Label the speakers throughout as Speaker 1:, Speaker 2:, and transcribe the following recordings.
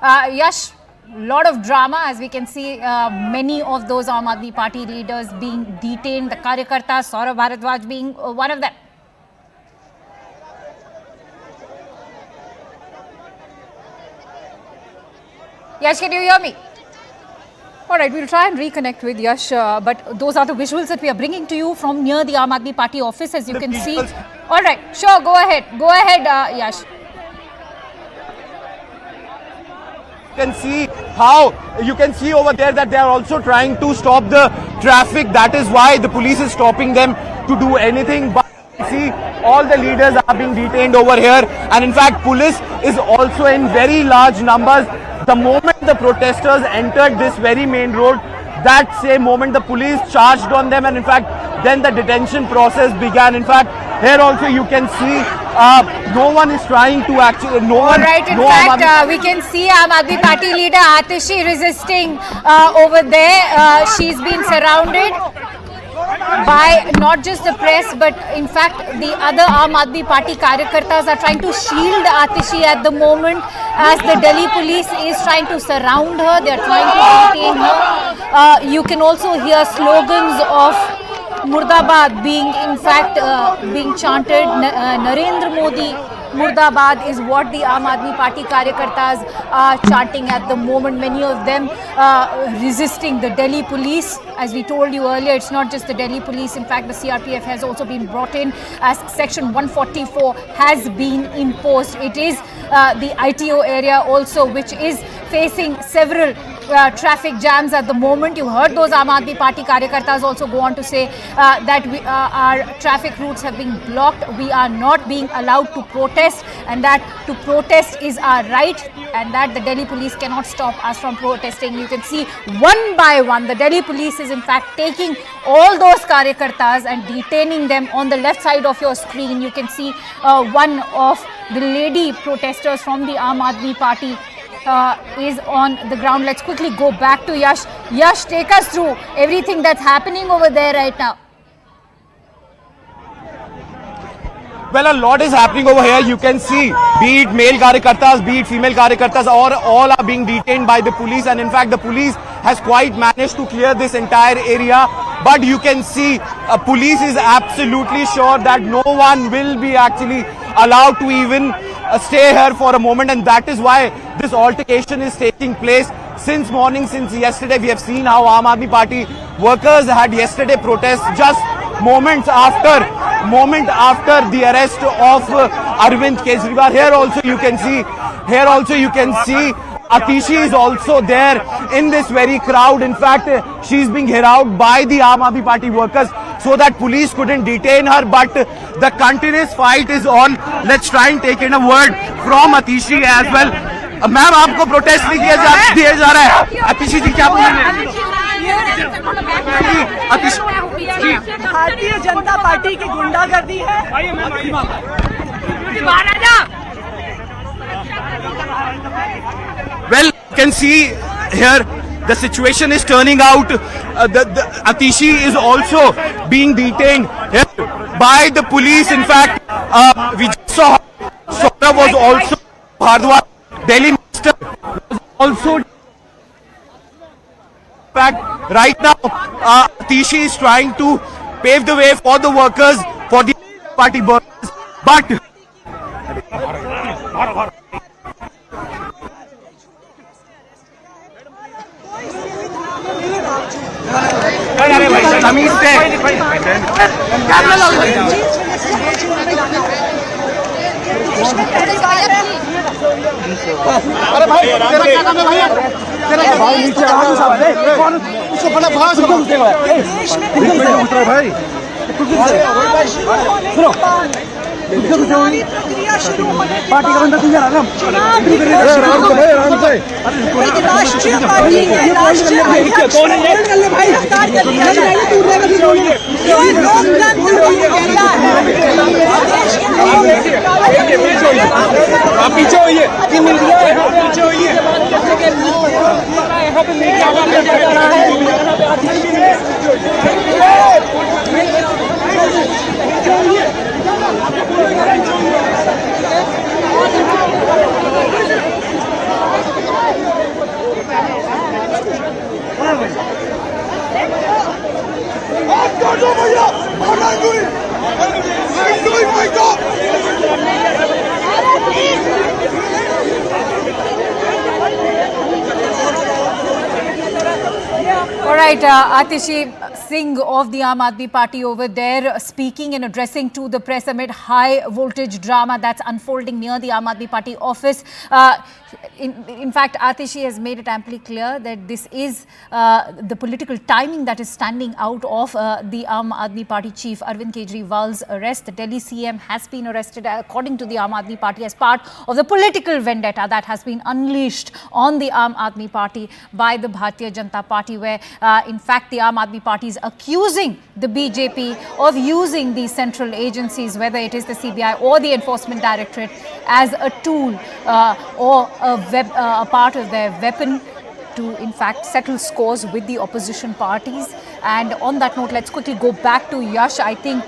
Speaker 1: Yash, lot of drama as we can see. Many of those Aam Aadmi Party leaders being detained. The Karyakartas, Saurabh Bharadwaj being one of them. Yash, can you hear me? Alright, we'll try and reconnect with Yash, but those are the visuals that we are bringing to you from near the Aam Aadmi Party office, as you can see. Alright, sure, go ahead, Yash.
Speaker 2: You can see over there that they are also trying to stop the traffic. That is why the police is stopping them to do anything. But see, all the leaders are being detained over here, and in fact police is also in very large numbers. The moment the protesters entered this very main road, that same moment the police charged on them, and in fact then the detention process began. In fact, here also you can see no one is trying to actually,
Speaker 1: We can see Aam Aadmi Party leader Atishi resisting over there. She's been surrounded by not just the press, but in fact the other Aam Aadmi Party Karyakartas are trying to shield Atishi at the moment, as the Delhi police is trying to surround her. They are trying to detain her. You can also hear slogans of Murdabad being being chanted. Narendra Modi Murdabad is what the Aam Aadmi Party Karyakartas are chanting at the moment. Many of them resisting the Delhi police. As we told you earlier, it's not just the Delhi police. In fact, the CRPF has also been brought in, as Section 144 has been imposed. It is the ITO area also, which is facing several traffic jams at the moment. You heard those Aam Aadmi Party Karyakartas also go on to say that our traffic routes have been blocked. We are not being allowed to protest, and that to protest is our right, and that the Delhi police cannot stop us from protesting. You can see one by one the Delhi police is in fact taking all those Karyakartas and detaining them. On the left side of your screen, you can see one of the lady protesters from the Aam Aadmi Party is on the ground. Let's quickly go back to Yash. Yash, take us through everything that's happening over there right now.
Speaker 2: Well, a lot is happening over here. You can see, be it male Karyakartas, be it female Karyakartas, all are being detained by the police, and in fact the police has quite managed to clear this entire area. But you can see police is absolutely sure that no one will be actually allowed to even stay here for a moment, and that is why this altercation is taking place since morning. Since yesterday, we have seen how Aam Aadmi Party workers had yesterday protest just moments after the arrest of Arvind Kejriwal. Here also you can see Atishi is also there in this very crowd. In fact, she's being heralded by the Aam Aadmi Party workers so that police couldn't detain her, but the continuous fight is on. Let's try and take in a word from Atishi as well. Ma'am, आपको protest नहीं दिया जा रहा है. अतिशी जी क्या बोलेंगे?
Speaker 3: Bharatiya Janata party की गुंडागर्दी है.
Speaker 2: Well, you can see here the situation is turning out. Atishi is also being detained by the police. In fact, we just saw Saurabh was also Bharadwaj, Delhi Minister was also. In fact, right now, Atishi is trying to pave the way for the workers, for the party workers, but
Speaker 3: party का बंदा तुझे राष्ट्रीय पीछे होइए मिल गया पीछे होइए यहाँ पे लेके आवा
Speaker 1: right, Atishi Singh of the Aam Aadmi Party over there speaking and addressing to the press amid high voltage drama that's unfolding near the Aam Aadmi Party office. In fact, Atishi has made it amply clear that this is the political timing that is standing out of the Aam Aadmi Party chief Arvind Kejriwal's arrest. The Delhi CM has been arrested according to the Aam Aadmi Party as part of the political vendetta that has been unleashed on the Aam Aadmi Party by the Bharatiya Janata Party, where in fact the Aam Aadmi Party is accusing the BJP of using these central agencies, whether it is the CBI or the Enforcement Directorate, as a tool or a part of their weapon to in fact settle scores with the opposition parties. And on that note, let's quickly go back to Yash. I think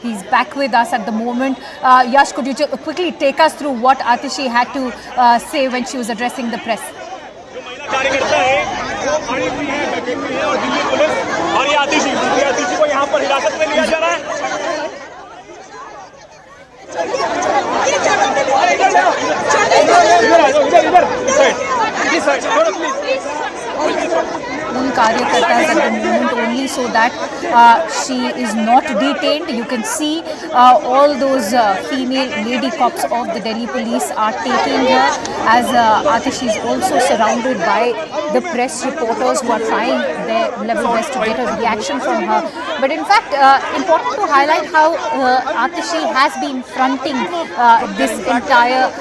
Speaker 1: he's back with us at the moment. Yash, could you quickly take us through what Atishi had to say when she was addressing the press?
Speaker 4: कार्यकर्ता है वो खड़ी हुई है, बैठे हुए हैं और दिल्ली पुलिस और ये आतिशी को यहाँ पर हिरासत में लिया जा रहा है।
Speaker 1: Karyakartas at the moment, only so that she is not detained. You can see all those female lady cops of the Delhi police are taking her, as Atishi is also surrounded by the press reporters who are trying their level best to get a reaction from her. But in fact, important to highlight how Atishi has been fronting this entire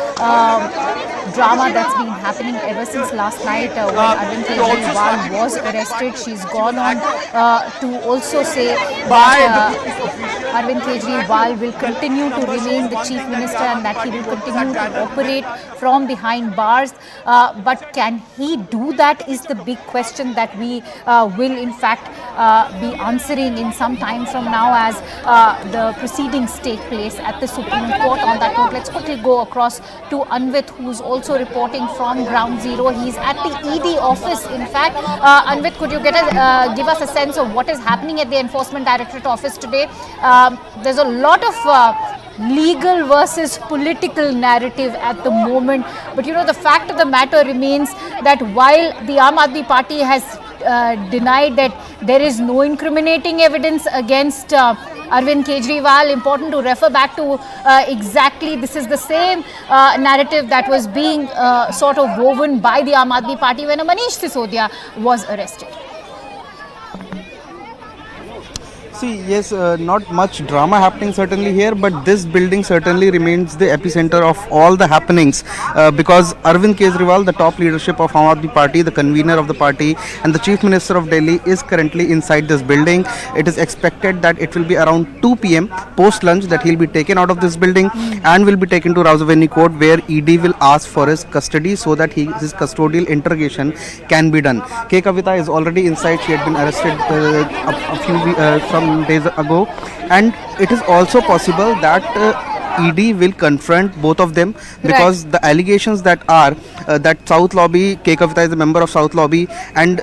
Speaker 1: drama that's been happening ever since last night when Arvind Kejriwal was arrested. She's gone on to also say that Arvind Kejriwal will continue to remain the chief minister and that he will continue to operate from behind bars. But can he do that is the big question that we will in fact be answering in some time from now as the proceedings take place at the Supreme Court. On that note, let's quickly go across to Anvit, who's also reporting from Ground Zero. He's at the ED office. In fact, Anvit, could you give us a sense of what is happening at the Enforcement Directorate office today? There's a lot of legal versus political narrative at the moment. But you know, the fact of the matter remains that while the Aam Aadmi Party has denied that there is no incriminating evidence against Arvind Kejriwal, important to refer back to exactly this is the same narrative that was being sort of woven by the Aam Aadmi Party when Manish Sisodia was arrested.
Speaker 5: See, yes, not much drama happening certainly here, but this building certainly remains the epicenter of all the happenings because Arvind Kejriwal, the top leadership of Aam Aadmi Party, the convener of the party and the Chief Minister of Delhi is currently inside this building. It is expected that it will be around 2 p.m. post-lunch that he'll be taken out of this building and will be taken to Rausaveni Court, where ED will ask for his custody so that his custodial interrogation can be done. K. Kavita is already inside. She had been arrested a few days ago, and it is also possible that ED will confront both of them because the allegations that are that South Lobby, K. Kavita is a member of South Lobby, and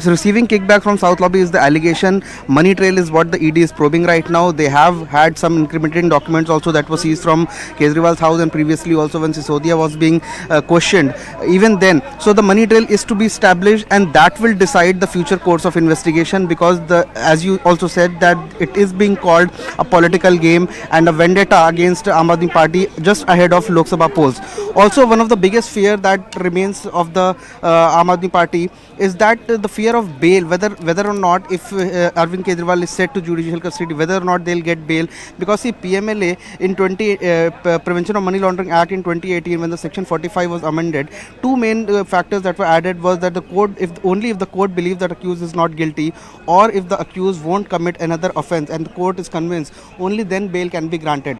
Speaker 5: receiving kickback from South Lobby is the allegation. Money trail is what the ED is probing right now. They have had some incriminating documents also that were seized from Kejriwal's house and previously also when Sisodia was being questioned. Even then, so the money trail is to be established and that will decide the future course of investigation because as you also said that it is being called a political game and a vendetta against Aam Aadmi Party just ahead of Lok Sabha polls. Also, one of the biggest fear that remains of the Aam Aadmi Party is that the fear of bail, whether or not if Arvind Kejriwal is set to judicial custody, whether or not they'll get bail, because see, PMLA in Prevention of Money Laundering Act in 2018, when the section 45 was amended, two main factors that were added was that the court, only if the court believes that accused is not guilty or if the accused won't commit another offence and the court is convinced, only then bail can be granted.